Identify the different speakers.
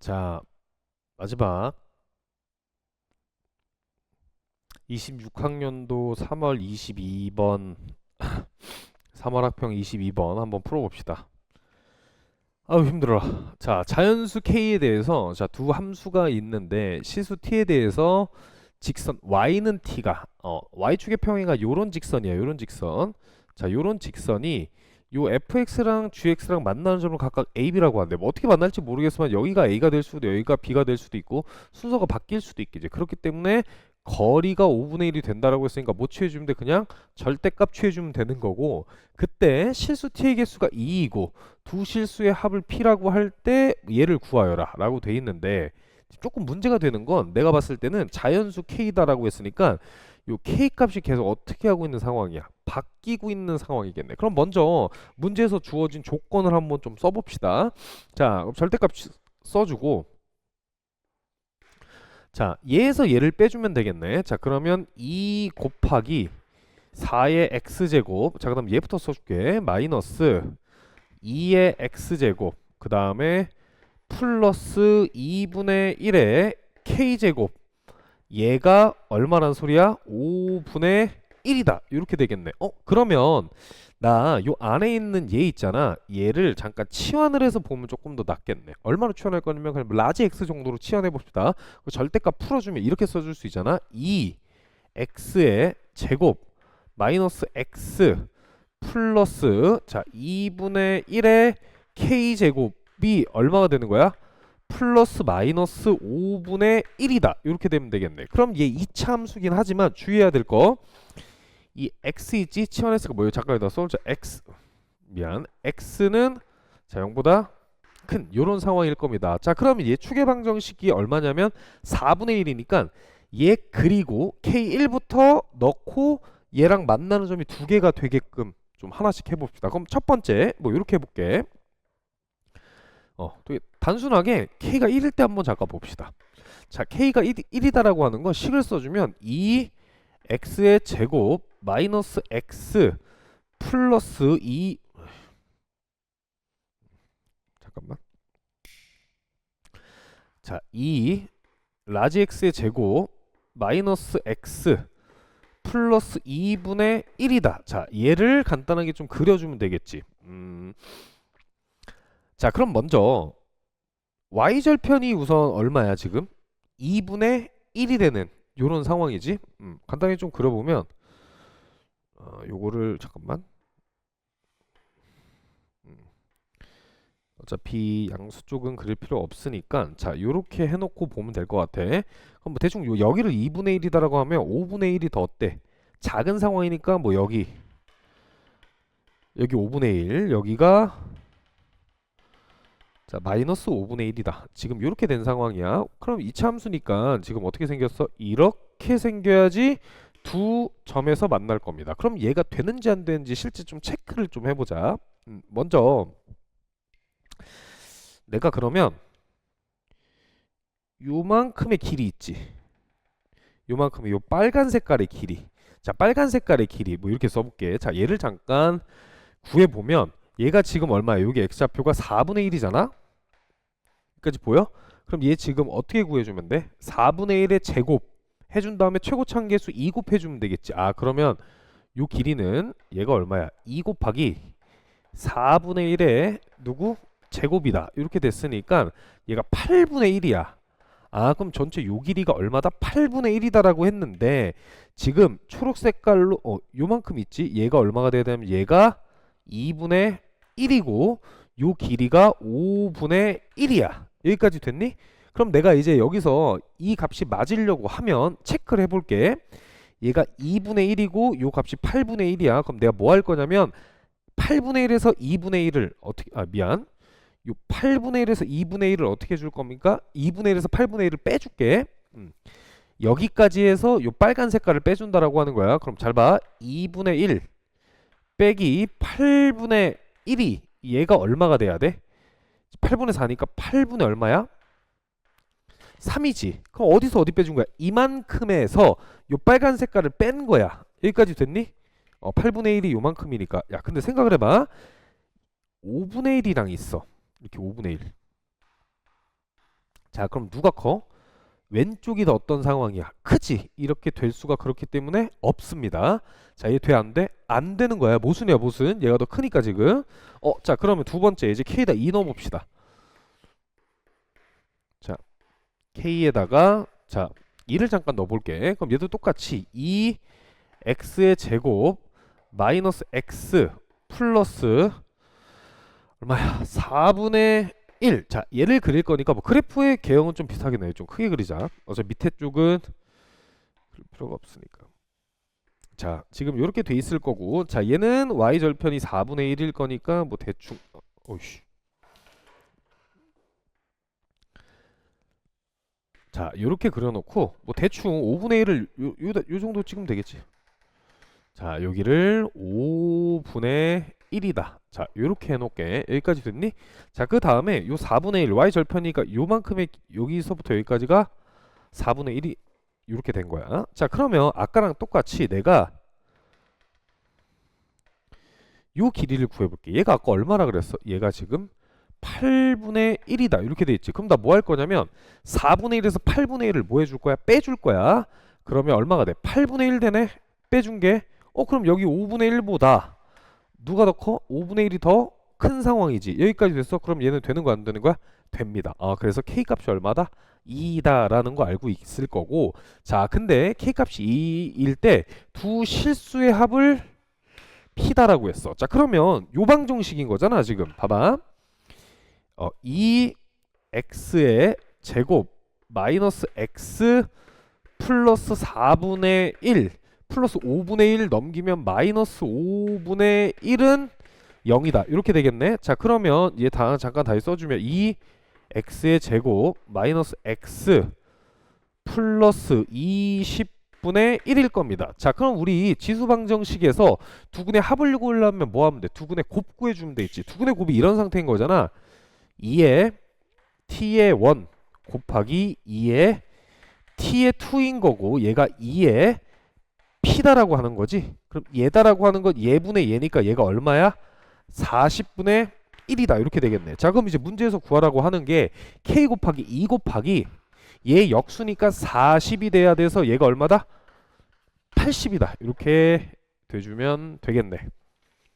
Speaker 1: 자, 마지막 26학년도 3월 22번 3월 학평 22번 한번 풀어봅시다. 아우 힘들어. 자, 자연수 K에 대해서 두 함수가 있는데 시수 T에 대해서 직선 Y는 T가 Y축의 평행가 요런 직선이야. 요런 직선. 자, 요런 직선이 요 fx랑 gx랑 만나는 점을 각각 a, b라고 하는데 뭐 어떻게 만날지 모르겠지만 여기가 a가 될 수도 여기가 b가 될 수도 있고 순서가 바뀔 수도 있겠지. 그렇기 때문에 거리가 5분의 1이 된다라고 했으니까 못 취해주면 돼. 그냥 절대값 취해주면 되는 거고, 그때 실수 t의 개수가 2이고 두 실수의 합을 p라고 할 때 얘를 구하여라 라고 돼 있는데, 조금 문제가 되는 건 내가 봤을 때는 자연수 k다라고 했으니까 요 k 값이 계속 어떻게 하고 있는 상황이야? 바뀌고 있는 상황이겠네. 그럼 먼저 문제에서 주어진 조건을 한번 좀 써봅시다. 자, 그럼 절대값 써주고, 자, 얘에서 얘를 빼주면 되겠네. 자, 그러면 2 곱하기 4의 x제곱, 자, 그 다음 얘부터 써줄게. 마이너스 2의 x제곱, 그 다음에 플러스 2분의 1의 k제곱, 얘가 얼마란 소리야? 5분의 1이다. 이렇게 되겠네. 그러면 나 요 안에 있는 얘 있잖아. 얘를 잠깐 치환을 해서 보면 조금 더 낫겠네. 얼마로 치환할 거냐면 그냥 라지 x 정도로 치환해 봅시다. 절대값 풀어주면 이렇게 써줄 수 있잖아. 2x의 제곱 마이너스 x 플러스, 자, 2분의 1의 k제곱이 얼마가 되는 거야? 플러스 마이너스 5분의 1이다. 이렇게 되면 되겠네. 그럼 얘 2차 함수긴 하지만 주의해야 될 거, 이 x 있지? 치환했으니까 뭐예요? 잠깐 여기다 써보자. x, 미안, x는 자 0보다 큰 요런 상황일 겁니다. 자, 그러면 얘 추계 방정식이 얼마냐면 4분의 1이니까 얘 그리고 k1부터 넣고 얘랑 만나는 점이 두 개가 되게끔 좀 하나씩 해봅시다. 그럼 첫 번째 뭐 이렇게 해볼게. 되게 단순하게 k가 1일 때 한번 잠깐 봅시다. 자, k가 1이다라고 하는 건 식을 써주면 2x의 제곱 마이너스 x 플러스 2, 잠깐만, 자, 2 라지 x의 제곱 마이너스 x 플러스 2분의 1이다. 자, 얘를 간단하게 좀 그려주면 되겠지. 자, 그럼 먼저 y절편이 우선 얼마야 지금? 2분의 1이 되는 요런 상황이지. 간단히 좀 그려보면 요거를 잠깐만, 어차피 양수 쪽은 그릴 필요 없으니까 자 요렇게 해놓고 보면 될 것 같아. 그럼 뭐 대충 여기를 2분의 1이다라고 하면 5분의 1이 더 어때? 작은 상황이니까 뭐 여기 5분의 1, 여기가 자 마이너스 5분의 1이다. 지금 이렇게 된 상황이야. 그럼 2차 함수니까 지금 어떻게 생겼어? 이렇게 생겨야지 두 점에서 만날 겁니다. 그럼 얘가 되는지 안 되는지 실제 좀 체크를 좀 해보자. 먼저 내가 그러면 요만큼의 길이 있지. 요만큼의 요 빨간 색깔의 길이. 자, 빨간 색깔의 길이 뭐 이렇게 써볼게. 자, 얘를 잠깐 구해보면 얘가 지금 얼마야? 여기 x좌표가 4분의 1이잖아? 여기까지 보여? 그럼 얘 지금 어떻게 구해주면 돼? 4분의 1의 제곱 해준 다음에 최고차항계수 2 곱해주면 되겠지. 아, 그러면 요 길이는 얘가 얼마야? 2 곱하기 4분의 1의 누구? 제곱이다. 이렇게 됐으니까 얘가 8분의 1이야. 아, 그럼 전체 요 길이가 얼마다? 8분의 1이다라고 했는데 지금 초록 색깔로 요만큼 있지? 얘가 얼마가 돼야 되면 얘가 2분의 1이고 요 길이가 5분의 1이야. 여기까지 됐니? 그럼 내가 이제 여기서 이 값이 맞으려고 하면 체크를 해볼게. 얘가 2분의 1이고 요 값이 8분의 1이야. 그럼 내가 뭐 할 거냐면 8분의 1에서 2분의 1을 어떻게, 미안, 요 8분의 1에서 2분의 1을 어떻게 줄 겁니까? 2분의 1에서 8분의 1을 빼줄게. 여기까지 해서 요 빨간 색깔을 빼준다라고 하는 거야. 그럼 잘 봐. 2분의 1 빼기 8분의 1이 얘가 얼마가 돼야 돼? 8분의 4니까 8분의 얼마야? 3이지. 그럼 어디서 어디 빼준 거야? 이만큼에서 요 빨간 색깔을 뺀 거야. 여기까지 됐니? 8분의 1이 요만큼이니까. 야, 근데 생각을 해봐. 5분의 1이랑 있어. 이렇게 5분의 1. 자, 그럼 누가 커? 왼쪽이 더 어떤 상황이야? 크지? 이렇게 될 수가 그렇기 때문에 없습니다. 자, 얘 돼? 안 돼? 안 되는 거야. 모순이야, 모순. 얘가 더 크니까 지금. 자, 그러면 두 번째 이제 K에다 2 넣어봅시다. 자, K에다가 자 2를 잠깐 넣어볼게. 그럼 얘도 똑같이 2x의 제곱 마이너스 x 플러스 얼마야? 4분의 1. 자, 얘를 그릴 거니까 뭐 그래프의 개형은 좀 비슷하긴 해요. 좀 크게 그리자. 어차피 밑에 쪽은 그릴 필요가 없으니까. 자, 지금 이렇게 돼 있을 거고, 자, 얘는 y 절편이 4분의 1일 거니까 뭐 대충 어이씨. 자, 요렇게 그려놓고 뭐 대충 5분의 1을 요 정도 찍으면 되겠지. 자, 여기를 5분의 1이다. 자, 요렇게 해놓을게. 여기까지 됐니? 자, 그 다음에 요 4분의 1 y 절편이니까 요만큼의 여기서부터 여기까지가 4분의 1이 이렇게 된 거야. 자, 그러면 아까랑 똑같이 내가 요 길이를 구해볼게. 얘가 아까 얼마나 그랬어? 얘가 지금 8분의 1이다. 이렇게 돼 있지. 그럼 나 뭐 할 거냐면 4분의 1에서 8분의 1을 뭐 해줄 거야? 빼줄 거야. 그러면 얼마가 돼? 8분의 1 되네? 빼준 게 그럼 여기 5분의 1보다 누가 더 커? 5분의 1이 더 큰 상황이지. 여기까지 됐어? 그럼 얘는 되는 거야, 안 되는 거야? 됩니다. 그래서 K 값이 얼마다? 2다라는 거 알고 있을 거고. 자, 근데 K 값이 2일 때 두 실수의 합을 P다라고 했어. 자, 그러면 요방정식인 거잖아, 지금. 봐봐. 2x의 제곱 마이너스 x 플러스 4분의 1 플러스 5분의 1 넘기면 마이너스 5분의 1은 0이다. 이렇게 되겠네. 자, 그러면 얘 잠깐 다시 써주면 2x의 제곱 마이너스 x 플러스 20분의 1일 겁니다. 자, 그럼 우리 지수방정식에서 두근의 합을 구하려면 뭐 하면 돼? 두근의 곱 구해주면 돼 있지. 두근의 곱이 이런 상태인 거잖아. 2의 t의 1 곱하기 2의 t의 2인 거고, 얘가 2의 p다라고 하는 거지. 그럼 얘다라고 하는 건 얘분의 얘니까 얘가 얼마야? 40분의 1이다. 이렇게 되겠네. 자, 그럼 이제 문제에서 구하라고 하는 게 k 곱하기 2 곱하기 얘 역수니까 40이 돼야 돼서 얘가 얼마다? 80이다. 이렇게 돼주면 되겠네.